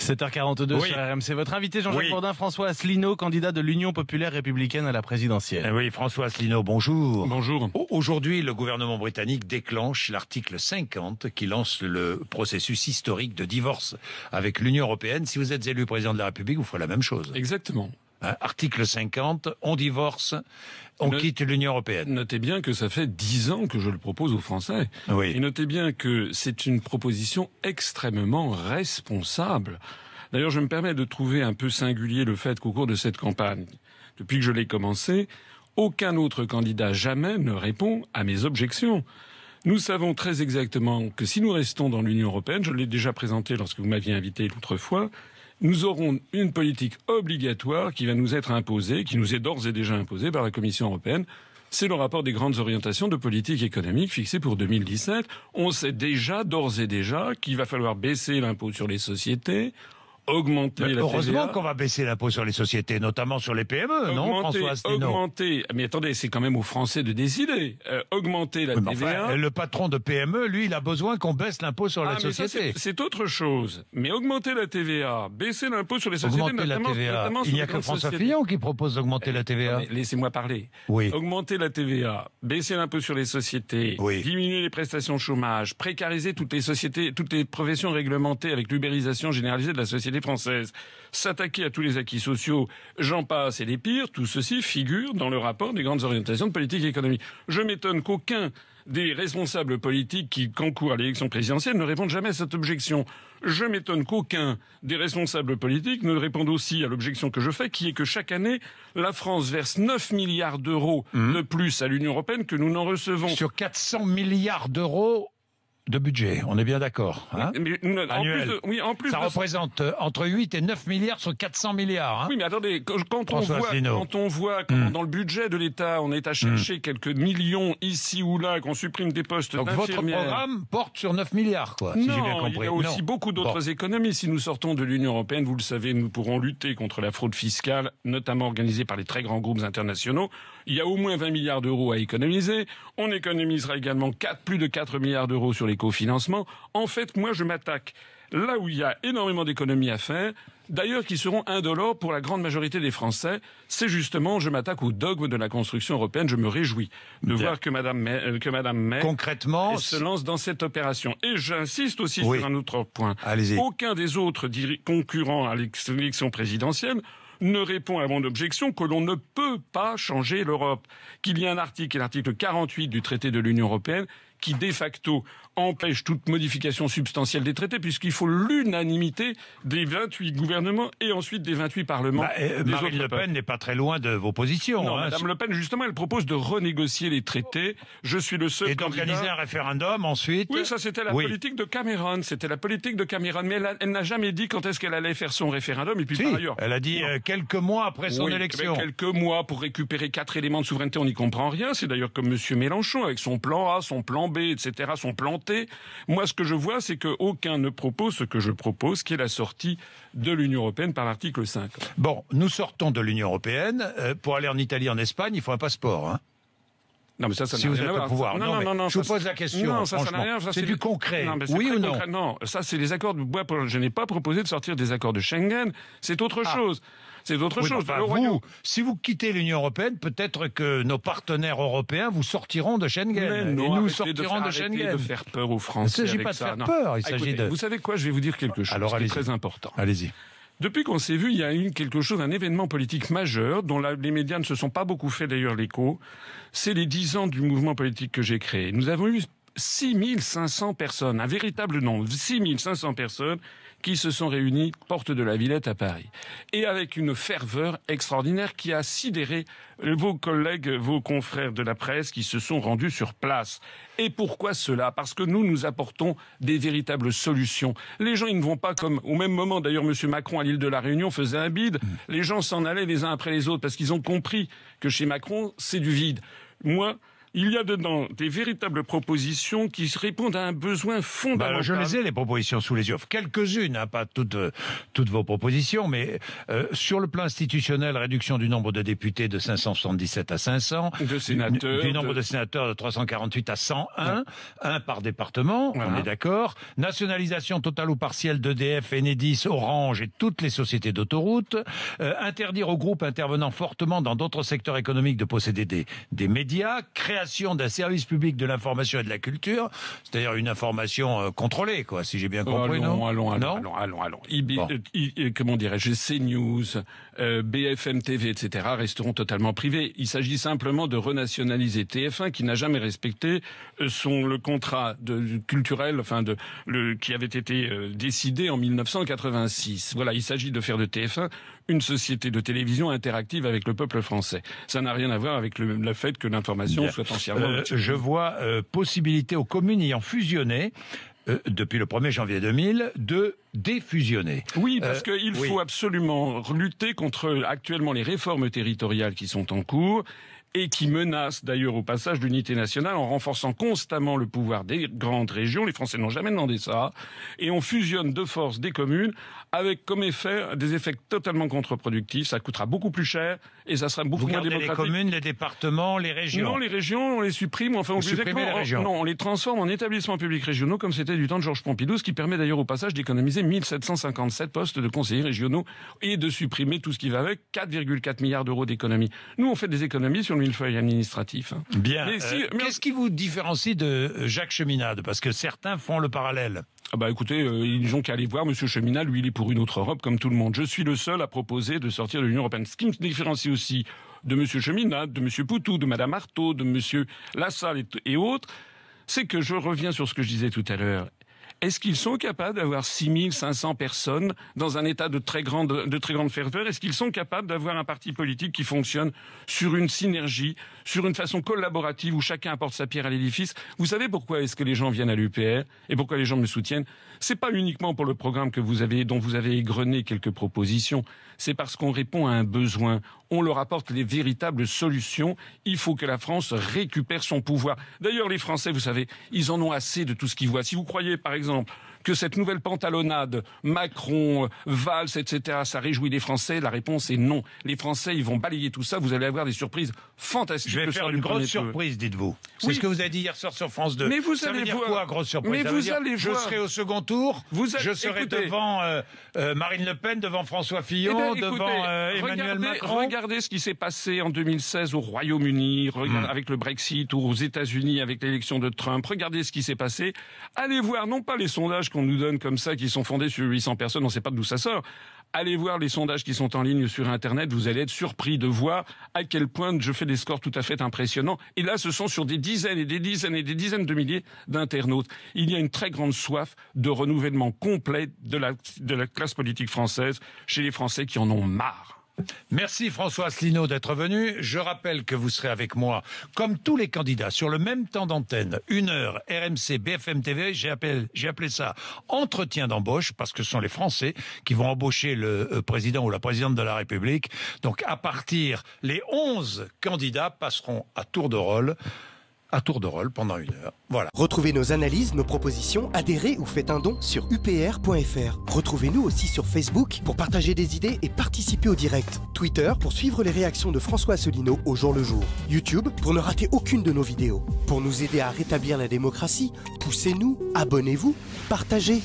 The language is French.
7h42 Oui. sur RMC. Votre invité Jean-Jacques Oui. Bourdin, François Asselineau, candidat de l'Union populaire républicaine à la présidentielle. Oui, François Asselineau, bonjour. Bonjour. Aujourd'hui, le gouvernement britannique déclenche l'article 50 qui lance le processus historique de divorce avec l'Union européenne. Si vous êtes élu président de la République, vous ferez la même chose. Exactement. Article 50, on divorce, on quitte l'Union européenne. Notez bien que ça fait 10 ans que je le propose aux Français. Oui. Et notez bien que c'est une proposition extrêmement responsable. D'ailleurs, je me permets de trouver un peu singulier le fait qu'au cours de cette campagne, depuis que je l'ai commencé, aucun autre candidat jamais ne répond à mes objections. Nous savons très exactement que si nous restons dans l'Union européenne, je l'ai déjà présenté lorsque vous m'aviez invité l'autre fois, nous aurons une politique obligatoire qui va nous être imposée, qui nous est d'ores et déjà imposée par la Commission européenne. C'est le rapport des grandes orientations de politique économique fixé pour 2017. On sait déjà, d'ores et déjà, qu'il va falloir baisser l'impôt sur les sociétés, augmenter la TVA. Heureusement qu'on va baisser l'impôt sur les sociétés, notamment sur les PME, non, François Asselineau? Augmenter, mais attendez, c'est quand même aux Français de décider. Augmenter la Oui, mais TVA. enfin, le patron de PME, lui, il a besoin qu'on baisse l'impôt sur la mais ça, société. c'est autre chose. Mais augmenter la TVA, baisser l'impôt sur les sociétés, Augmenter la TVA. notamment Il sur n'y a les que grandes François sociétés. Fillon qui propose d'augmenter la TVA. Mais laissez-moi parler. Oui. Augmenter la TVA, baisser l'impôt sur les sociétés, Oui. diminuer les prestations de chômage, précariser toutes les sociétés, toutes les professions réglementées avec l'ubérisation généralisée de la société française, s'attaquer à tous les acquis sociaux, j'en passe et les pires, tout ceci figure dans le rapport des grandes orientations de politique économique. Je m'étonne qu'aucun des responsables politiques qui concourent à l'élection présidentielle ne répondent jamais à cette objection. Je m'étonne qu'aucun des responsables politiques ne réponde aussi à l'objection que je fais, qui est que chaque année, la France verse 9 milliards d'euros de plus à l'Union européenne que nous n'en recevons. Sur 400 milliards d'euros de budget, on est bien d'accord, hein? Mais, Annuel. en plus Ça de représente entre 8 et 9 milliards sur 400 milliards. Hein? Oui, mais attendez, quand François Asselineau. on voit comment dans le budget de l'État, on est à chercher quelques millions ici ou là, qu'on supprime des postes Donc votre d'infirmières. programme porte sur 9 milliards, quoi, si j'ai bien Non, compris. il y a aussi Non. beaucoup d'autres Bon. économies. Si nous sortons de l'Union européenne, vous le savez, nous pourrons lutter contre la fraude fiscale, notamment organisée par les très grands groupes internationaux. Il y a au moins 20 milliards d'euros à économiser. On économisera également plus de 4 milliards d'euros sur les cofinancements. En fait, moi, je m'attaque là où il y a énormément d'économies à faire, d'ailleurs qui seront indolores pour la grande majorité des Français. C'est justement, je m'attaque au dogme de la construction européenne. Je me réjouis de voir que Madame May Concrètement, se lance dans cette opération. Et j'insiste aussi Oui. sur un autre point. Allez-y. Aucun des autres concurrents à l'élection présidentielle ne répond à mon objection que l'on ne peut pas changer l'Europe. Qu'il y a un article, l'article 48 du traité de l'Union européenne, qui de facto empêche toute modification substantielle des traités, puisqu'il faut l'unanimité des 28 gouvernements et ensuite des 28 parlements. Des Marine autres Le Pen peuples. n'est pas très loin de vos positions. Non, hein. Madame Le Pen, justement, elle propose de renégocier les traités. Je suis le seul Et candidat. d'organiser un référendum ensuite. Oui, ça c'était la politique de Cameron. C'était la politique de Cameron. Mais elle n'a jamais dit quand est-ce qu'elle allait faire son référendum. Et puis Si, par ailleurs, elle a dit quelques mois après son oui, élection. mais quelques mois pour récupérer 4 éléments de souveraineté, on n'y comprend rien. C'est d'ailleurs comme Monsieur Mélenchon avec son plan A, son plan B, etc., son plan T. Moi, ce que je vois, c'est qu'aucun ne propose ce que je propose, qui est la sortie de l'Union européenne par l'article 5. Bon, nous sortons de l'Union européenne. Pour aller en Italie, en Espagne, il faut un passeport. Hein. Non, mais ça Si n'a vous rien êtes à au voir. pouvoir. Non, je vous ça, pose la question. Non, ça n'a franchement. rien. Ça, C'est du concret. Non, mais c'est Oui très ou non? concret. Non, ça, c'est les accords de bois. Je n'ai pas proposé de sortir des accords de Schengen. C'est autre chose. C'est autre Oui, chose. enfin, si vous quittez l'Union européenne, peut-être que nos partenaires européens vous sortiront de Schengen. Mais et non, nous arrêtez sortirons de arrêtez Schengen. de faire peur aux Français. Il ne s'agit avec pas de ça. faire Non. peur, il s'agit Écoutez, de... Vous savez quoi? Je vais vous dire quelque chose Alors, qui est allez-y. très important. Allez-y. Depuis qu'on s'est vu, il y a eu un événement politique majeur, dont les médias ne se sont pas beaucoup fait d'ailleurs l'écho. C'est les 10 ans du mouvement politique que j'ai créé. Nous avons eu 6500 personnes, un véritable nombre, 6500 personnes qui se sont réunies porte de la Villette à Paris. Et avec une ferveur extraordinaire qui a sidéré vos collègues, vos confrères de la presse qui se sont rendus sur place. Et pourquoi cela? Parce que nous apportons des véritables solutions. Les gens, ils ne vont pas comme, au même moment d'ailleurs, M. Macron à l'île de la Réunion faisait un bide. Les gens s'en allaient les uns après les autres parce qu'ils ont compris que chez Macron, c'est du vide. Moi, Il y a dedans des véritables propositions qui répondent à un besoin fondamental. Je les ai, les propositions sous les yeux. Quelques-unes, hein, pas toutes vos propositions, mais sur le plan institutionnel, réduction du nombre de députés de 577 à 500. De sénateurs. Du nombre de sénateurs de 348 à 101. Un par département, voilà. On est d'accord. Nationalisation totale ou partielle d'EDF, Enedis, Orange et toutes les sociétés d'autoroutes. Interdire aux groupes intervenant fortement dans d'autres secteurs économiques de posséder des médias. Création d'un service public de l'information et de la culture. C'est-à-dire une information contrôlée, quoi, si j'ai bien compris, non? Allons. Bon. Comment dirais-je, CNews, BFM TV, etc. resteront totalement privés. Il s'agit simplement de renationaliser TF1 qui n'a jamais respecté le contrat culturel, qui avait été décidé en 1986. Voilà, il s'agit de faire de TF1 une société de télévision interactive avec le peuple français. Ça n'a rien à voir avec le fait que l'information soit entièrement... Je vois possibilité aux communes ayant fusionné depuis le 1er janvier 2000, de défusionner. Oui, parce qu'il faut absolument lutter contre actuellement les réformes territoriales qui sont en cours et qui menacent d'ailleurs au passage l'unité nationale en renforçant constamment le pouvoir des grandes régions. Les Français n'ont jamais demandé ça. Et on fusionne de force des communes avec comme effet des effets totalement contre-productifs. Ça coûtera beaucoup plus cher et ça sera beaucoup moins démocratique. Les communes, les départements, les régions. Non, les régions, on les supprime. Enfin, on les transforme en établissements publics régionaux comme c'était du temps de Georges Pompidou, ce qui permet d'ailleurs au passage d'économiser 1757 postes de conseillers régionaux et de supprimer tout ce qui va avec, 4,4 milliards d'euros d'économies. Nous, on fait des économies sur le millefeuille administratif. Bien. Qu'est-ce qui vous différencie de Jacques Cheminade? Parce que certains font le parallèle. Écoutez, ils n'ont qu'à aller voir Monsieur Cheminade, lui il est pour une autre Europe comme tout le monde. Je suis le seul à proposer de sortir de l'Union européenne. Ce qui me différencie aussi de Monsieur Cheminade, de Monsieur Poutou, de Madame Artaud, de Monsieur Lassalle et autres, c'est que je reviens sur ce que je disais tout à l'heure. Est-ce qu'ils sont capables d'avoir 6500 personnes dans un état de très grande ferveur? Est-ce qu'ils sont capables d'avoir un parti politique qui fonctionne sur une synergie, sur une façon collaborative où chacun apporte sa pierre à l'édifice? Vous savez pourquoi est-ce que les gens viennent à l'UPR et pourquoi les gens me soutiennent? C'est pas uniquement pour le programme dont vous avez égrené quelques propositions. C'est parce qu'on répond à un besoin. On leur apporte les véritables solutions. Il faut que la France récupère son pouvoir. D'ailleurs, les Français, vous savez, ils en ont assez de tout ce qu'ils voient. Si vous croyez, par exemple, que cette nouvelle pantalonnade, Macron, Valls, etc., ça réjouit les Français, la réponse est non. Les Français, ils vont balayer tout ça, vous allez avoir des surprises fantastiques. Je vais faire une grosse surprise, dites-vous. C'est ce que vous avez dit hier soir sur France 2. Mais vous ça allez veut dire voir. Quoi, grosse surprise? Mais vous allez je voir. serai au second tour, je serai devant Marine Le Pen, devant François Fillon, devant Emmanuel Macron. Regardez ce qui s'est passé en 2016 au Royaume-Uni, avec le Brexit, ou aux États-Unis avec l'élection de Trump. Regardez ce qui s'est passé. Allez voir, non pas les sondages qu'on nous donne comme ça, qui sont fondés sur 800 personnes, on ne sait pas d'où ça sort. Allez voir les sondages qui sont en ligne sur Internet, vous allez être surpris de voir à quel point je fais des scores tout à fait impressionnants. Et là, ce sont sur des dizaines et des dizaines et des dizaines de milliers d'internautes. Il y a une très grande soif de renouvellement complet de la classe politique française chez les Français qui en ont marre. Merci François Asselineau d'être venu. Je rappelle que vous serez avec moi, comme tous les candidats, sur le même temps d'antenne, 1 heure, RMC, BFM TV. J'ai appelé ça entretien d'embauche, parce que ce sont les Français qui vont embaucher le président ou la présidente de la République. Donc à partir, les 11 candidats passeront à tour de rôle pendant 1 heure. Voilà. Retrouvez nos analyses, nos propositions, adhérez ou faites un don sur upr.fr. Retrouvez-nous aussi sur Facebook pour partager des idées et participer au direct. Twitter pour suivre les réactions de François Asselineau au jour le jour. YouTube pour ne rater aucune de nos vidéos. Pour nous aider à rétablir la démocratie, poussez-nous, abonnez-vous, partagez.